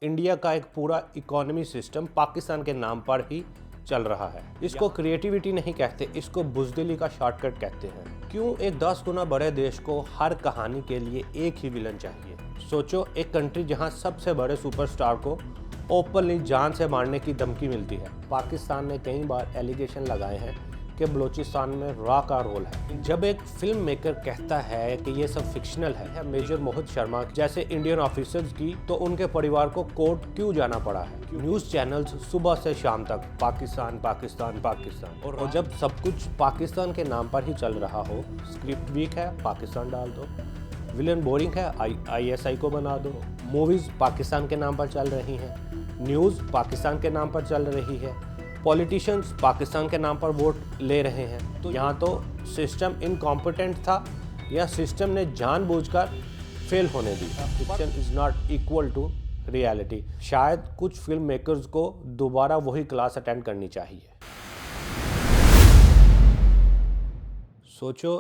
India का एक पूरा इकोनॉमी सिस्टम पाकिस्तान के नाम पर ही चल रहा है। इसको क्रिएटिविटी नहीं कहते, इसको बुज़दिली का शॉर्टकट कहते हैं। क्यों एक 10 गुना बड़े देश को हर कहानी के लिए एक ही विलन चाहिए? सोचो, एक कंट्री जहां सबसे बड़े सुपरस्टार को ओपनली जान से मारने की धमकी मिलती है। पाकिस्तान ने कई बार एलिगेशन लगाए हैं कि बलूचिस्तान में रॉ का रोल है। जब एक फिल्म मेकर कहता है कि ये सब फिक्शनल है, मेजर मोहित शर्मा जैसे इंडियन ऑफिसर्स की, तो उनके परिवार को कोर्ट क्यों जाना पड़ा है? न्यूज़ चैनल्स सुबह से शाम तक पाकिस्तान पाकिस्तान पाकिस्तान, और जब सब कुछ पाकिस्तान के नाम पर ही चल रहा हो, स्क्रिप्ट वीक है पाकिस्तान डाल दो, विलन बोरिंग है ISI को बना दो, मूवीज़ पाकिस्तान के नाम पर चल रही हैं, न्यूज़ पाकिस्तान के नाम पर चल रही है, पॉलिटिशियंस पाकिस्तान के नाम पर वोट ले रहे हैं। तो यहाँ तो सिस्टम इनकॉम्पिटेंट था या सिस्टम ने जानबूझकर फेल होने दी। Fiction is not equal to reality. शायद कुछ फिल्म मेकर्स को दोबारा वही क्लास अटेंड करनी चाहिए। सोचो,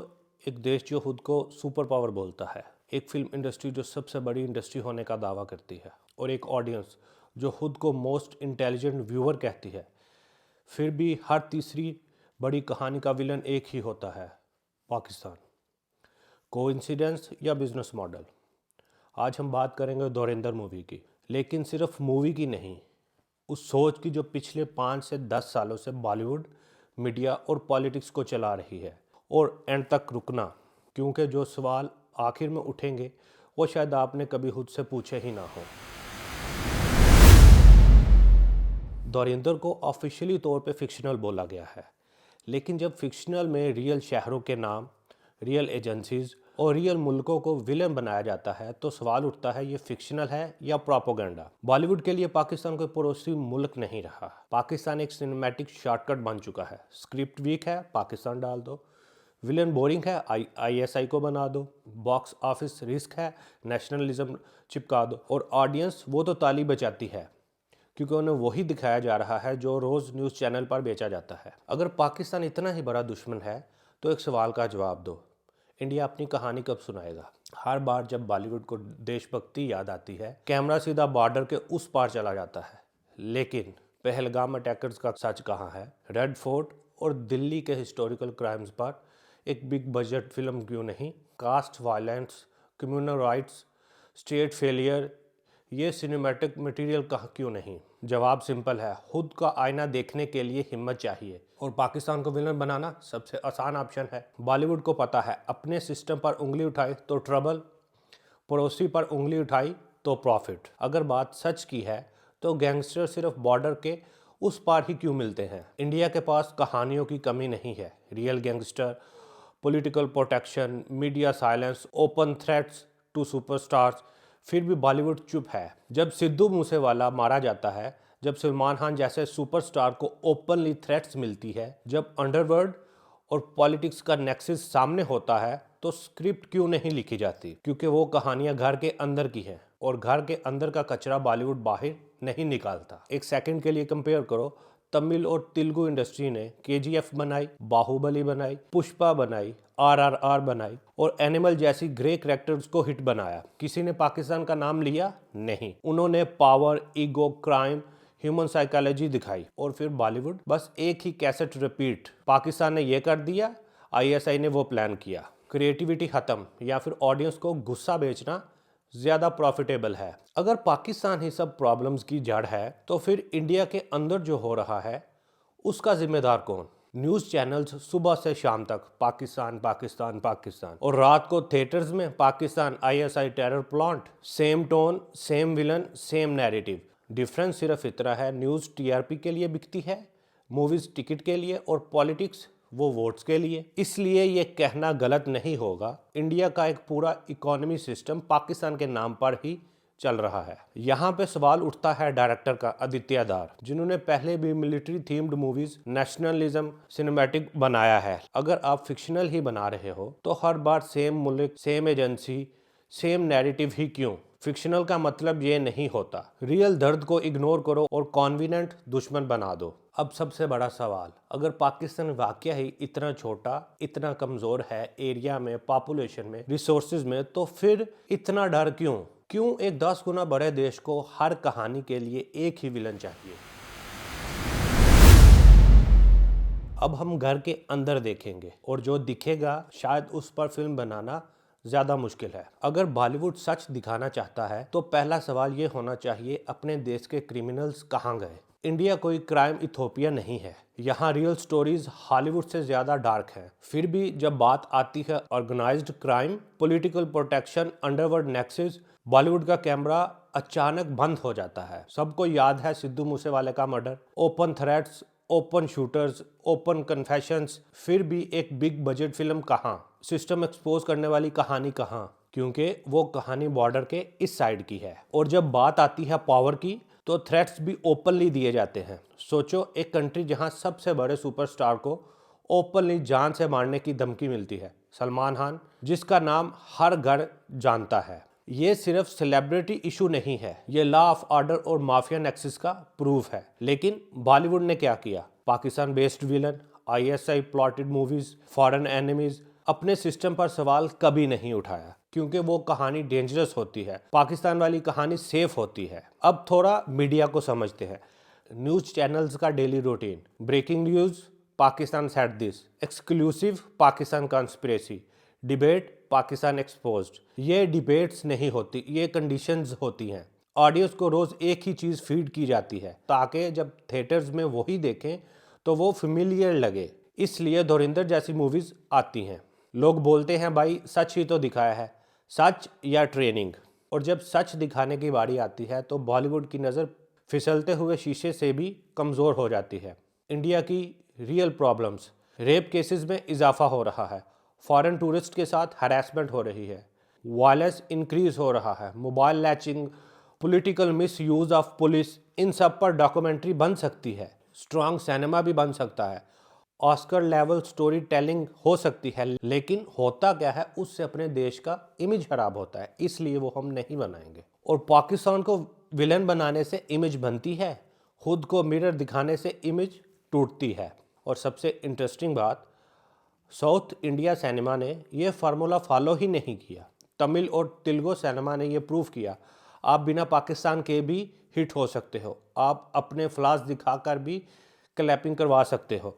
एक देश जो खुद को सुपर पावर बोलता है, एक फिल्म इंडस्ट्री जो सबसे बड़ी इंडस्ट्री होने का दावा करती है, और एक ऑडियंस जो खुद को मोस्ट इंटेलिजेंट व्यूअर कहती है, फिर भी हर तीसरी बड़ी कहानी का विलन एक ही होता है, पाकिस्तान। कोइंसिडेंस या बिजनेस मॉडल? आज हम बात करेंगे धुरंधर मूवी की, लेकिन सिर्फ मूवी की नहीं, उस सोच की जो पिछले 5 से 10 सालों से बॉलीवुड, मीडिया और पॉलिटिक्स को चला रही है। और एंड तक रुकना, क्योंकि जो सवाल आखिर में उठेंगे वो शायद आपने कभी खुद से पूछे ही ना हो। धुरंधर को ऑफिशियली तौर पे फिक्शनल बोला गया है, लेकिन जब फिक्शनल में रियल शहरों के नाम, रियल एजेंसीज और रियल मुल्कों को विलेन बनाया जाता है, तो सवाल उठता है, ये फिक्शनल है या प्रोपेगेंडा? बॉलीवुड के लिए पाकिस्तान कोई पड़ोसी मुल्क नहीं रहा। पाकिस्तान एक सिनेमैटिक शॉर्टकट बन चुका है। स्क्रिप्ट वीक है पाकिस्तान डाल दो, विलन बोरिंग है ISI को बना दो, बॉक्स ऑफिस रिस्क है नेशनलिज्म चिपका दो, और ऑडियंस वो तो ताली बजाती है क्योंकि उन्हें वही दिखाया जा रहा है जो रोज़ न्यूज़ चैनल पर बेचा जाता है। अगर पाकिस्तान इतना ही बड़ा दुश्मन है तो एक सवाल का जवाब दो, इंडिया अपनी कहानी कब सुनाएगा? हर बार जब बॉलीवुड को देशभक्ति याद आती है, कैमरा सीधा बॉर्डर के उस पार चला जाता है। लेकिन पहलगाम अटैकर्स का सच कहाँ है? रेड फोर्ट और दिल्ली के हिस्टोरिकल क्राइम्स पर एक बिग बजट फिल्म क्यों नहीं? Caste violence, communal riots, state failure, ये सिनेमैटिक मटेरियल कहाँ क्यों नहीं? जवाब सिंपल है, खुद का आईना देखने के लिए हिम्मत चाहिए, और पाकिस्तान को विलन बनाना सबसे आसान ऑप्शन है। बॉलीवुड को पता है, अपने सिस्टम पर उंगली उठाई तो ट्रबल, पड़ोसी पर उंगली उठाई तो प्रॉफिट। अगर बात सच की है तो गैंगस्टर सिर्फ बॉर्डर के उस पार ही क्यों मिलते हैं? इंडिया के पास कहानियों की कमी नहीं है। Real gangster, political protection, media silence, open threats to superstars, फिर भी बॉलीवुड चुप है। जब सिद्धू मूसेवाला मारा जाता है, जब सलमान खान जैसे सुपरस्टार को ओपनली थ्रेट्स मिलती है, जब अंडरवर्ल्ड और पॉलिटिक्स का नेक्सस सामने होता है, तो स्क्रिप्ट क्यों नहीं लिखी जाती? क्योंकि वो कहानियां घर के अंदर की हैं, और घर के अंदर का कचरा बॉलीवुड बाहर नहीं निकालता। एक सेकंड के लिए कंपेयर करो, तमिल और तेलुगु इंडस्ट्री ने KGF बनाई, बाहुबली बनाई, पुष्पा बनाई, RRR बनाई, और एनिमल जैसी ग्रे कैरेक्टर्स को हिट बनाया। किसी ने पाकिस्तान का नाम लिया? नहीं। उन्होंने power, ego, crime, human psychology दिखाई, और फिर बॉलीवुड बस एक ही कैसेट रिपीट। पाकिस्तान ने ये कर दिया, ISI ने वो प्लान किया। क्रिएटिविटी खत्म, या फिर ऑडियंस को गुस्सा बेचना ज़्यादा प्रॉफिटेबल है। अगर पाकिस्तान ही सब प्रॉब्लम्स की जड़ है, तो फिर इंडिया के अंदर जो हो रहा है उसका जिम्मेदार कौन? न्यूज़ चैनल्स सुबह से शाम तक पाकिस्तान पाकिस्तान पाकिस्तान, और रात को थिएटर्स में Pakistan ISI terror plant. Same tone, same villain, same narrative. Difference सिर्फ इतना है, न्यूज़ TRP के लिए बिकती है, मूवीज़ टिकट के लिए, और पॉलिटिक्स वो वोट्स के लिए। इसलिए ये कहना गलत नहीं होगा, इंडिया का एक पूरा इकोनॉमी सिस्टम पाकिस्तान के नाम पर ही चल रहा है। यहाँ पे सवाल उठता है डायरेक्टर का, आदित्य दार, जिन्होंने पहले भी military themed movies, nationalism cinematic बनाया है। अगर आप फिक्शनल ही बना रहे हो तो हर बार सेम मुल्क, सेम एजेंसी, सेम नैरेटिव ही क्यों? फिक्शनल का मतलब ये नहीं होता। रियल दर्द को इग्नोर करो और कॉन्वीनेंट दुश्मन बना दो। अब सबसे बड़ा सवाल, अगर पाकिस्तान वाकई ही इतना छोटा, इतना कमज़ोर है एरिया में, पॉपुलेशन में, रिसोर्सेज में, तो फिर इतना डर क्यों? क्यों एक 10 गुना बड़े देश को हर कहानी के लिए एक ही विलन चाहिए? अब हम घर के अंदर देखेंगे और जो दिखेगा शायद उस पर फिल्म बनाना ज़्यादा मुश्किल है। अगर बॉलीवुड सच दिखाना चाहता है तो पहला सवाल ये होना चाहिए, अपने देश के क्रिमिनल्स कहाँ गए? इंडिया कोई क्राइम इथोपिया नहीं है। यहाँ रियल स्टोरीज हॉलीवुड से ज़्यादा डार्क है। फिर भी जब बात आती है organised crime, political protection, underworld nexus, Bollywood का कैमरा अचानक बंद हो जाता है। सबको याद है सिद्धू मूसेवाले का murder, open threats, open shooters, open confessions. फिर भी एक बिग बजट फिल्म कहाँ? सिस्टम एक्सपोज करने वाली कहानी कहाँ? क्योंकि वो कहानी बॉर्डर के इस साइड की है। और जब बात आती है पावर की तो थ्रेट्स भी ओपनली दिए जाते हैं। सोचो, एक कंट्री जहां सबसे बड़े सुपरस्टार को ओपनली जान से मारने की धमकी मिलती है, सलमान खान, जिसका नाम हर घर जानता है। ये सिर्फ सेलिब्रिटी इशू नहीं है, ये लॉ ऑफ ऑर्डर और माफिया नेक्सस का प्रूफ है। लेकिन बॉलीवुड ने क्या किया? Pakistan based villain, ISI plotted movies, foreign enemies, अपने सिस्टम पर सवाल कभी नहीं उठाया क्योंकि वो कहानी डेंजरस होती है। पाकिस्तान वाली कहानी सेफ होती है। अब थोड़ा मीडिया को समझते हैं। न्यूज चैनल्स का daily routine, breaking news, Pakistan said this, exclusive Pakistan conspiracy, debate Pakistan exposed. ये डिबेट्स नहीं होती, ये कंडीशंस होती हैं। ऑडियंस को रोज एक ही चीज फीड की जाती है ताकि जब थिएटर्स में वही देखें तो वो फेमिलियर लगे। इसलिए धुरंधर जैसी मूवीज आती हैं। लोग बोलते हैं भाई सच ही तो दिखाया है, सच या ट्रेनिंग। और जब सच दिखाने की बारी आती है तो बॉलीवुड की नज़र फिसलते हुए शीशे से भी कमज़ोर हो जाती है। इंडिया की रियल प्रॉब्लम्स, रेप केसेस में इजाफा हो रहा है, फॉरेन टूरिस्ट के साथ हरासमेंट हो रही है, वायलेंस इंक्रीज हो रहा है, mobile lynching, political misuse of police, इन सब पर डॉक्यूमेंट्री बन सकती है। स्ट्रॉन्ग सिनेमा भी बन सकता है, ऑस्कर लेवल स्टोरी टेलिंग हो सकती है। लेकिन होता क्या है, उससे अपने देश का इमेज खराब होता है, इसलिए वो हम नहीं बनाएंगे। और पाकिस्तान को विलन बनाने से इमेज बनती है, खुद को मिरर दिखाने से इमेज टूटती है। और सबसे इंटरेस्टिंग बात, साउथ इंडिया सिनेमा ने ये फार्मूला फॉलो ही नहीं किया। तमिल और तेलुगु सिनेमा ने ये प्रूव किया, आप बिना पाकिस्तान के भी हिट हो सकते हो, आप अपने फ्लॉज दिखाकर भी क्लैपिंग करवा सकते हो।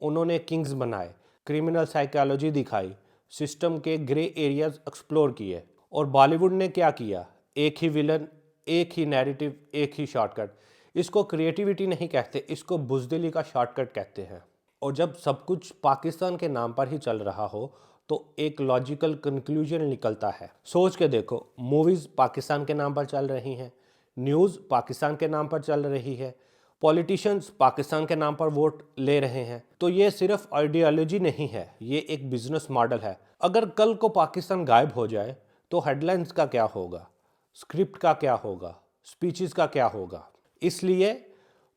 उन्होंने किंग्स बनाए, क्रिमिनल साइकोलॉजी दिखाई, सिस्टम के ग्रे एरियाज एक्सप्लोर किए। और बॉलीवुड ने क्या किया? एक ही विलन, एक ही नैरेटिव, एक ही शॉर्टकट। इसको क्रिएटिविटी नहीं कहते, इसको बुज़दिली का शॉर्टकट कहते हैं। और जब सब कुछ पाकिस्तान के नाम पर ही चल रहा हो तो एक लॉजिकल कंक्लूजन निकलता है। सोच के देखो, मूवीज़ पाकिस्तान के नाम पर चल रही हैं, न्यूज़ पाकिस्तान के नाम पर चल रही है, पॉलिटिशियंस पाकिस्तान के नाम पर वोट ले रहे हैं। तो ये सिर्फ आइडियोलॉजी नहीं है, ये एक बिजनेस मॉडल है। अगर कल को पाकिस्तान गायब हो जाए तो हेडलाइंस का क्या होगा, स्क्रिप्ट का क्या होगा, स्पीचेस का क्या होगा? इसलिए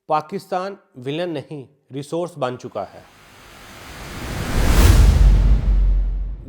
पाकिस्तान विलन नहीं, रिसोर्स बन चुका है।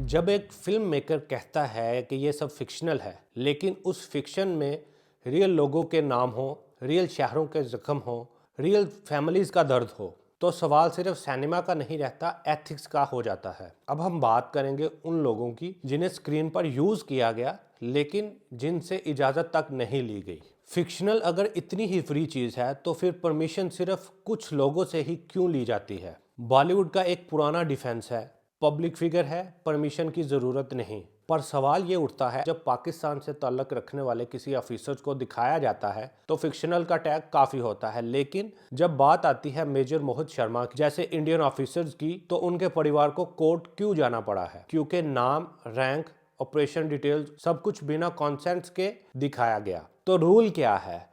जब एक फिल्म मेकर कहता है कि ये सब फिक्शनल है, लेकिन उस फिक्शन में रियल लोगों के नाम हो, रियल शहरों के जख्म हो, रियल फैमिलीज का दर्द हो, तो सवाल सिर्फ सिनेमा का नहीं रहता, एथिक्स का हो जाता है। अब हम बात करेंगे उन लोगों की जिन्हें स्क्रीन पर यूज किया गया लेकिन जिनसे इजाजत तक नहीं ली गई। फिक्शनल अगर इतनी ही फ्री चीज है तो फिर परमिशन सिर्फ कुछ लोगों से ही क्यों ली जाती है? बॉलीवुड का एक पुराना डिफेंस है, पब्लिक फिगर है, परमिशन की जरूरत नहीं। पर सवाल ये उठता है, जब पाकिस्तान से ताल्लुक रखने वाले किसी ऑफिसर को दिखाया जाता है तो फिक्शनल का टैग काफ़ी होता है। लेकिन जब बात आती है मेजर मोहित शर्मा जैसे इंडियन ऑफिसर्स की, तो उनके परिवार को कोर्ट क्यों जाना पड़ा है? क्योंकि नाम, रैंक, ऑपरेशन डिटेल्स सब कुछ बिना कॉन्सेंट के दिखाया गया। तो रूल क्या है?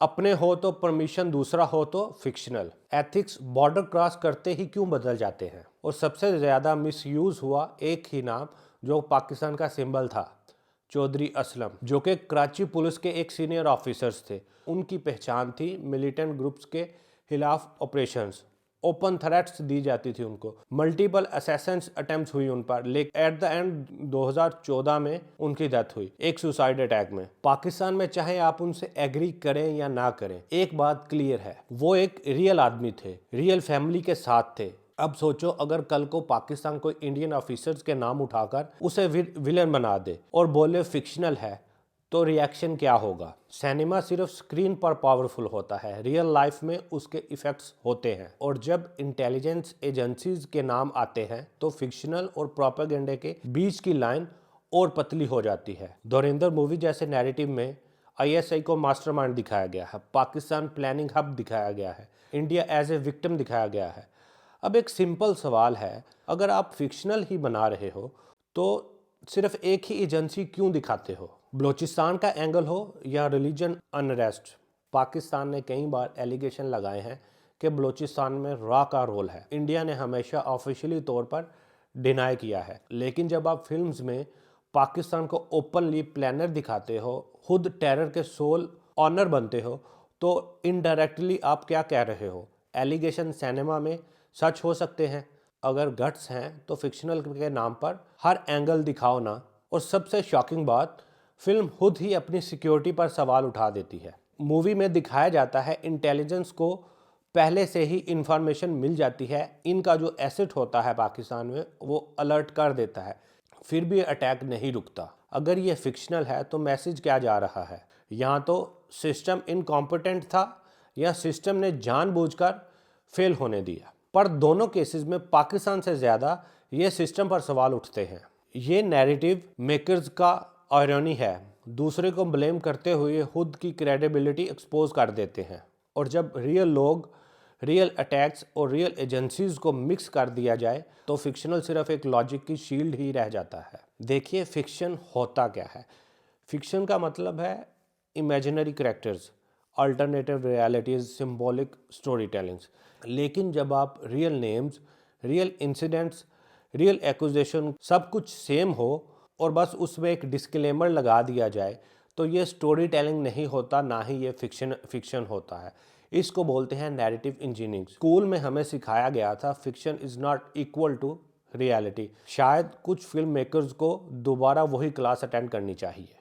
अपने हो तो परमिशन, दूसरा हो तो फिक्शनल। एथिक्स बॉर्डर क्रॉस करते ही क्यों बदल जाते हैं? और सबसे ज़्यादा मिसयूज़ हुआ एक ही नाम जो पाकिस्तान का सिंबल था, चौधरी असलम, जो कि कराची पुलिस के एक सीनियर ऑफिसर्स थे। उनकी पहचान थी मिलिटेंट ग्रुप्स के खिलाफ ऑपरेशंस, ओपन थ्रेट्स दी जाती थी उनको, मल्टीपल असैसिनेशन अटेम्प्ट्स हुई उन पर, लेकिन एट द एंड 2014 में उनकी डेथ हुई एक सुसाइड अटैक में। पाकिस्तान में चाहे आप उनसे एग्री करें या ना करें, एक बात क्लियर है, वो एक रियल आदमी थे, रियल फैमिली के साथ थे। अब सोचो, अगर कल को पाकिस्तान कोई इंडियन ऑफिसर्स के नाम उठाकर उसे विलन बना दे और बोले फिक्शनल है, तो रिएक्शन क्या होगा। सिनेमा सिर्फ स्क्रीन पर पावरफुल होता है, रियल लाइफ में उसके इफेक्ट्स होते हैं। और जब इंटेलिजेंस एजेंसीज के नाम आते हैं तो फिक्शनल और प्रोपेगेंडे के बीच की लाइन और पतली हो जाती है। धुरंधर मूवी जैसे नैरेटिव में आईएसआई को मास्टरमाइंड दिखाया गया है, पाकिस्तान प्लानिंग हब दिखाया गया है, इंडिया एज ए विक्टिम दिखाया गया है। अब एक सिंपल सवाल है, अगर आप फिक्शनल ही बना रहे हो तो सिर्फ एक ही एजेंसी क्यों दिखाते हो? बलूचिस्तान का एंगल हो या रिलीजन अनरेस्ट। पाकिस्तान ने कई बार एलिगेशन लगाए हैं कि बलूचिस्तान में रॉ का रोल है। इंडिया ने हमेशा ऑफिशियली तौर पर डिनाई किया है। लेकिन जब आप फिल्म्स में पाकिस्तान को ओपनली प्लानर दिखाते हो, खुद टेरर के सोल ऑनर बनते हो, तो इनडायरेक्टली आप क्या कह रहे हो? एलिगेशन सिनेमा में सच हो सकते हैं, अगर गट्स हैं तो फिक्शनल के नाम पर हर एंगल दिखाओ ना। और सबसे शॉकिंग बात, फिल्म खुद ही अपनी सिक्योरिटी पर सवाल उठा देती है। मूवी में दिखाया जाता है इंटेलिजेंस को पहले से ही इंफॉर्मेशन मिल जाती है, इनका जो एसेट होता है पाकिस्तान में वो अलर्ट कर देता है, फिर भी अटैक नहीं रुकता। अगर ये फिक्शनल है तो मैसेज क्या जा रहा है? यहाँ तो सिस्टम इनकॉम्पिटेंट था या सिस्टम ने जानबूझकर फेल होने दिया। पर दोनों केसेस में पाकिस्तान से ज़्यादा ये सिस्टम पर सवाल उठते हैं। ये नैरेटिव मेकर्स का आयरनी है, दूसरे को ब्लेम करते हुए खुद की क्रेडिबिलिटी एक्सपोज कर देते हैं। और जब रियल लोग, रियल अटैक्स और रियल एजेंसीज को मिक्स कर दिया जाए तो फिक्शनल सिर्फ एक लॉजिक की शील्ड ही रह जाता है। देखिए फिक्शन होता क्या है। फिक्शन का मतलब है imaginary characters, alternative realities, symbolic story tellings. लेकिन जब आप real names, real incidents, real accusation सब कुछ सेम हो और बस उसमें एक डिस्क्लेमर लगा दिया जाए तो ये स्टोरी टेलिंग नहीं होता, ना ही ये फिक्शन होता है। इसको बोलते हैं नैरेटिव इंजीनियरिंग। स्कूल में हमें सिखाया गया था fiction is not equal to reality. शायद कुछ फिल्म मेकर्स को दोबारा वही क्लास अटेंड करनी चाहिए।